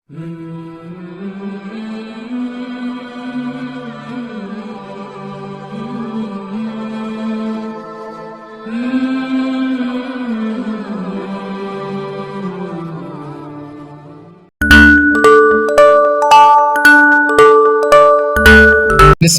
بسم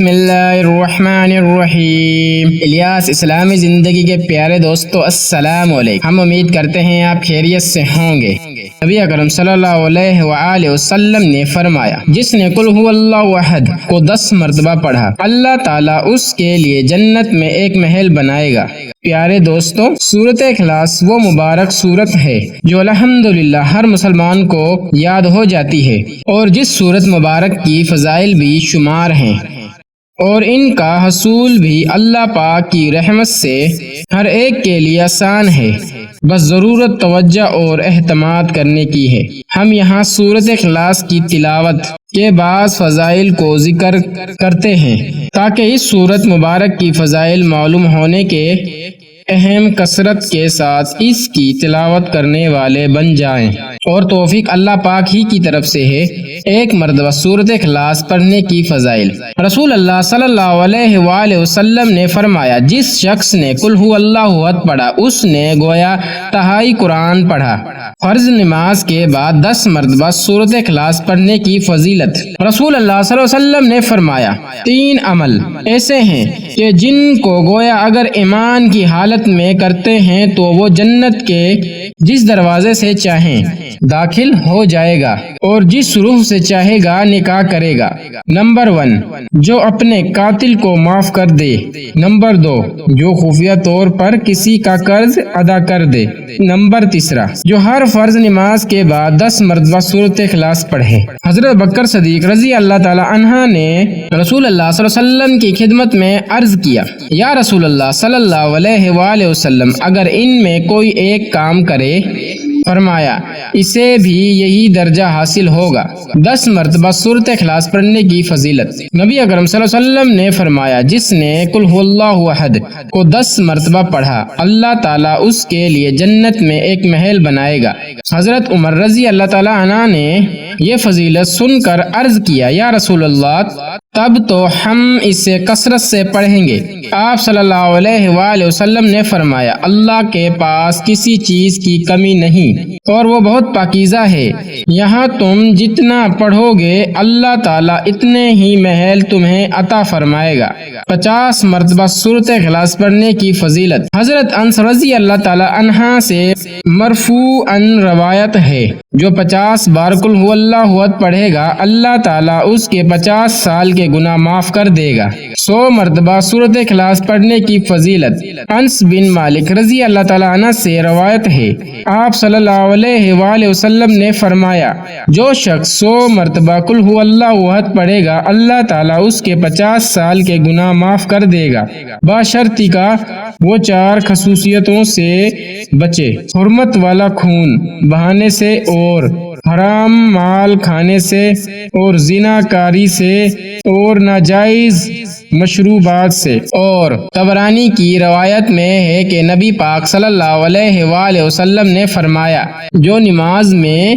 اللہ الرحمن الرحیم۔ الیاس اسلامی زندگی کے پیارے دوستو، السلام علیکم۔ ہم امید کرتے ہیں آپ خیریت سے ہوں گے۔ نبی اکرم صلی اللہ علیہ وآلہ وسلم نے فرمایا، جس نے قل هو اللہ احد کو 10 مرتبہ پڑھا، اللہ تعالیٰ اس کے لیے جنت میں ایک محل بنائے گا۔ پیارے دوستو، سورۃ اخلاص وہ مبارک سورت ہے جو الحمدللہ ہر مسلمان کو یاد ہو جاتی ہے، اور جس سورت مبارک کی فضائل بھی شمار ہیں، اور ان کا حصول بھی اللہ پاک کی رحمت سے ہر ایک کے لیے آسان ہے، بس ضرورت توجہ اور اہتمام کرنے کی ہے۔ ہم یہاں سورۃ اخلاص کی تلاوت کے بعض فضائل کو ذکر کرتے ہیں تاکہ اس سورت مبارک کی فضائل معلوم ہونے کے اہم کثرت کے ساتھ اس کی تلاوت کرنے والے بن جائیں، اور توفیق اللہ پاک ہی کی طرف سے ہے۔ ایک مرتبہ سورۃ اخلاص پڑھنے کی فضائل۔ رسول اللہ صلی اللہ علیہ وآلہ وسلم نے فرمایا، جس شخص نے قل هو اللہ احد پڑھا، اس نے گویا تہائی قرآن پڑھا۔ فرض نماز کے بعد 10 مرتبہ سورۃ اخلاص پڑھنے کی فضیلت۔ رسول اللہ صلی اللہ علیہ وسلم نے فرمایا، 3 عمل ایسے ہیں کہ جن کو گویا اگر ایمان کی حالت میں کرتے ہیں تو وہ جنت کے جس دروازے سے چاہیں داخل ہو جائے گا، اور جس روح سے چاہے گا نکاح کرے گا۔ نمبر 1، جو اپنے قاتل کو معاف کر دے۔ نمبر 2، جو خفیہ طور پر کسی کا قرض ادا کر دے۔ نمبر 3، جو ہر فرض نماز کے بعد 10 مرتبہ سورۃ اخلاص پڑھے۔ حضرت بکر صدیق رضی اللہ تعالی عنہ نے رسول اللہ صلی اللہ علیہ وسلم کی خدمت میں عرض کیا، یا رسول اللہ صلی اللہ علیہ وآلہ وسلم، اگر ان میں کوئی ایک کام کرے، فرمایا اسے بھی یہی درجہ حاصل ہوگا۔ 10 مرتبہ سورۃ اخلاص پڑھنے کی فضیلت۔ نبی اکرم صلی اللہ علیہ وسلم نے فرمایا، جس نے قل هو اللہ احد کو 10 مرتبہ پڑھا، اللہ تعالیٰ اس کے لیے جنت میں ایک محل بنائے گا۔ حضرت عمر رضی اللہ تعالیٰ عنہ نے یہ فضیلت سن کر عرض کیا، یا رسول اللہ، تب تو ہم اسے کثرت سے پڑھیں گے۔ آپ صلی اللہ علیہ وآلہ وسلم نے فرمایا، اللہ کے پاس کسی چیز کی کمی نہیں، اور وہ بہت پاکیزہ ہے۔ یہاں تم جتنا پڑھو گے، اللہ تعالیٰ اتنے ہی محل تمہیں عطا فرمائے گا۔ 50 مرتبہ سورۃ اخلاص پڑھنے کی فضیلت۔ حضرت انس رضی اللہ تعالی عنہ سے مرفوعاً روایت ہے، جو 50 بار قل هو اللہ احد پڑھے گا، اللہ تعالیٰ اس کے 50 سال کے گناہ معاف کر دے گا۔ 100 مرتبہ سورۃ اخلاص پڑھنے کی فضیلت۔ انس بن مالک رضی اللہ تعالی عنہ سے روایت ہے، آپ صلی اللہ علیہ وآلہ وسلم نے فرمایا، جو شخص 100 مرتبہ قل هو اللہ احد پڑھے گا، اللہ تعالیٰ اس کے 50 سال کے گناہ معاف کر دے گا، بشرطیکہ وہ 4 خصوصیتوں سے بچے: حرمت والا خون بہانے سے، اور حرام مال کھانے سے، اور زنا کاری سے، اور ناجائز مشروبات سے۔ اور طبرانی کی روایت میں ہے کہ نبی پاک صلی اللہ علیہ وآلہ وسلم نے فرمایا، جو نماز میں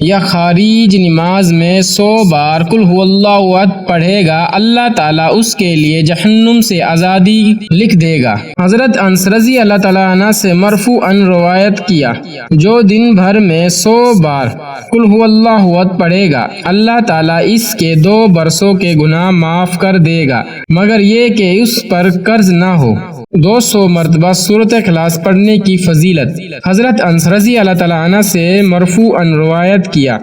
یا خارج نماز میں 100 بار قل هو اللہ احد پڑھے گا، اللہ تعالیٰ اس کے لیے جہنم سے آزادی لکھ دے گا۔ حضرت انس رضی اللہ تعالیٰ عنہ سے مرفوعاً روایت کیا، جو دن بھر میں 100 بار قل هو اللہ احد پڑھے گا، اللہ تعالیٰ اس کے 2 برسوں کے گناہ معاف کر دے گا، مگر یہ کہ اس پر قرض نہ ہو۔ 200 مرتبہ سورۃ اخلاص پڑھنے کی فضیلت۔ حضرت انس رضی اللہ تعالیٰ عنہ سے مرفوعاً روایت کیا،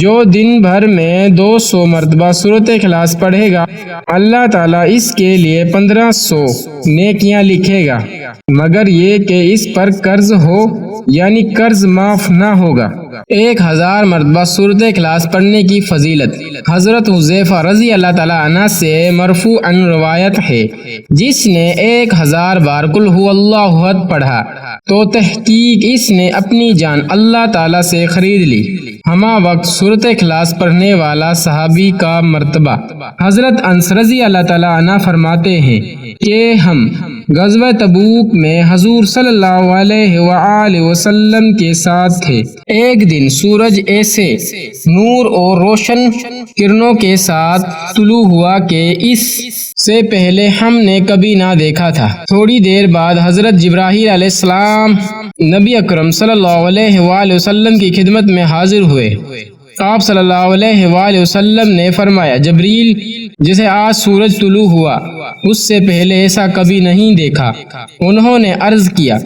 جو دن بھر میں 200 مرتبہ سورۃ اخلاص پڑھے گا، اللہ تعالیٰ اس کے لیے 1500 نیکیاں لکھے گا، مگر یہ کہ اس پر قرض ہو، یعنی قرض معاف نہ ہوگا۔ 1000 مرتبہ سورۃ اخلاص پڑھنے کی فضیلت۔ حضرت حذیفہ رضی اللہ تعالیٰ عنہ سے مرفوعاً روایت ہے، جس نے 1000 بار قل هو اللہ احد پڑھا تو تحقیق اس نے اپنی جان اللہ تعالیٰ سے خرید لی۔ ہمہ وقت سورۃ اخلاص پڑھنے والا صحابی کا مرتبہ۔ حضرت انس رضی اللہ تعالیٰ عنہ فرماتے ہیں کہ ہم غزوہ تبوک میں حضور صلی اللہ علیہ وآلہ وسلم کے ساتھ تھے۔ ایک دن سورج ایسے نور اور روشن کرنوں کے ساتھ طلوع ہوا کہ اس سے پہلے ہم نے کبھی نہ دیکھا تھا۔ تھوڑی دیر بعد حضرت جبرائیل علیہ السلام نبی اکرم صلی اللہ علیہ وآلہ وسلم کی خدمت میں حاضر ہوئے۔ آپ صلی اللہ علیہ وآلہ وسلم نے فرمایا، جبریل، جسے آج سورج طلوع ہوا اس سے پہلے ایسا کبھی نہیں دیکھا۔ انہوں نے عرض کیا،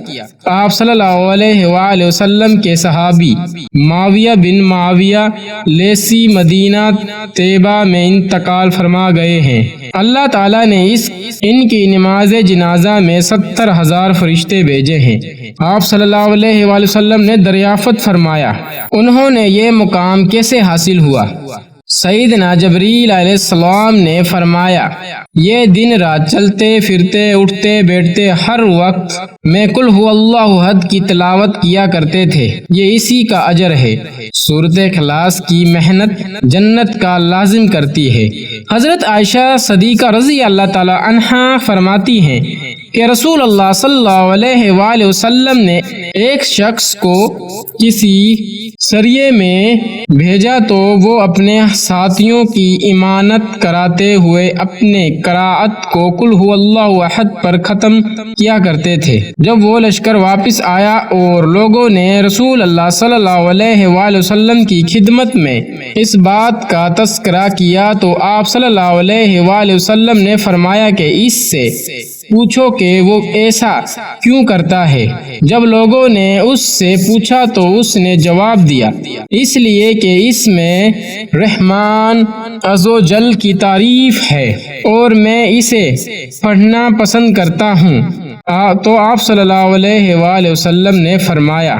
آپ صلی اللہ علیہ وآلہ وسلم کے صحابی معاویہ بن معاویہ لیثی مدینہ طیبہ میں انتقال فرما گئے ہیں۔ اللہ تعالیٰ نے ان کی نماز جنازہ میں 70,000 فرشتے بھیجے ہیں۔ آپ صلی اللہ علیہ وآلہ وسلم نے دریافت فرمایا، انہوں نے یہ مقام کیسے حاصل ہوا؟ سیدنا جبریل علیہ السلام نے فرمایا، یہ دن رات چلتے پھرتے اٹھتے بیٹھتے ہر وقت میں قل هو اللہ احد کی تلاوت کیا کرتے تھے، یہ اسی کا اجر ہے۔ سورۃ اخلاص کی محنت جنت کا لازم کرتی ہے۔ حضرت عائشہ صدیقہ رضی اللہ تعالی عنہا فرماتی ہیں کہ رسول اللہ صلی اللہ علیہ وآلہ وسلم نے ایک شخص کو کسی سریے میں بھیجا تو وہ اپنے ساتھیوں کی امانت کراتے ہوئے اپنے قرات کو قل هو اللہ احد پر ختم کیا کرتے تھے۔ جب وہ لشکر واپس آیا اور لوگوں نے رسول اللہ صلی اللہ علیہ وآلہ وسلم کی خدمت میں اس بات کا تذکرہ کیا تو آپ صلی اللہ علیہ وآلہ وسلم نے فرمایا کہ اس سے پوچھو کہ وہ ایسا کیوں کرتا ہے۔ جب لوگوں نے اس سے پوچھا تو اس نے جواب دیا، اس لیے کہ اس میں رحمان عز و جل کی تعریف ہے اور میں اسے پڑھنا پسند کرتا ہوں۔ تو آپ صلی اللہ علیہ وآلہ وسلم نے فرمایا،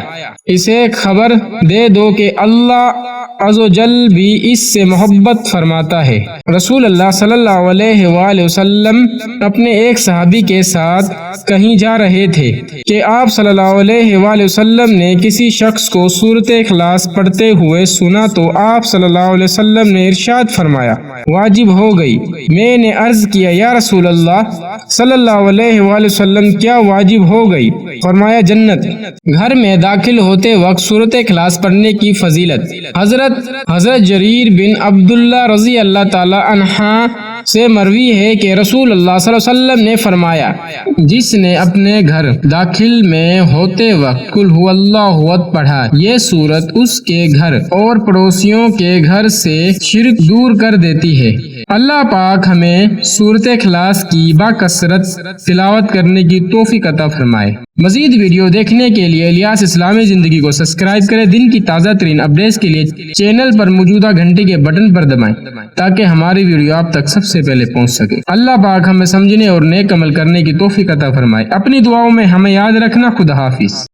اسے خبر دے دو کہ اللہ عز و جل بھی اس سے محبت فرماتا ہے۔ رسول اللہ صلی اللہ علیہ وآلہ وسلم اپنے ایک صحابی کے ساتھ کہیں جا رہے تھے کہ آپ صلی اللہ علیہ وآلہ وسلم نے کسی شخص کو سورۃ اخلاص پڑھتے ہوئے سنا تو آپ صلی اللہ علیہ وسلم نے ارشاد فرمایا، واجب ہو گئی۔ میں نے عرض کیا، یا رسول اللہ صلی اللہ علیہ وآلہ وسلم کیا واجب ہو گئی؟ فرمایا، جنت۔ گھر میں داخل ہوتے وقت سورۃ اخلاص پڑھنے کی فضیلت۔ حضرت جریر بن عبداللہ رضی اللہ تعالی عنہ سے مروی ہے کہ رسول اللہ صلی اللہ علیہ وسلم نے فرمایا، جس نے اپنے گھر داخل میں ہوتے وقت قل هو اللہ احد پڑھا، یہ سورت اس کے گھر اور پڑوسیوں کے گھر سے شرک دور کر دیتی ہے۔ اللہ پاک ہمیں سورۃ اخلاص کی باکثرت تلاوت کرنے کی توفیق عطا فرمائے۔ مزید ویڈیو دیکھنے کے لیے الیاس اسلامی زندگی کو سبسکرائب کریں۔ دن کی تازہ ترین اپڈیٹس کے لیے چینل پر موجودہ گھنٹی کے بٹن پر دبائیں تاکہ ہماری ویڈیو آپ تک سب سے پہلے پہنچ سکے۔ اللہ پاک ہمیں سمجھنے اور نیک عمل کرنے کی توفیق عطا فرمائے۔ اپنی دعاؤں میں ہمیں یاد رکھنا۔ خدا حافظ۔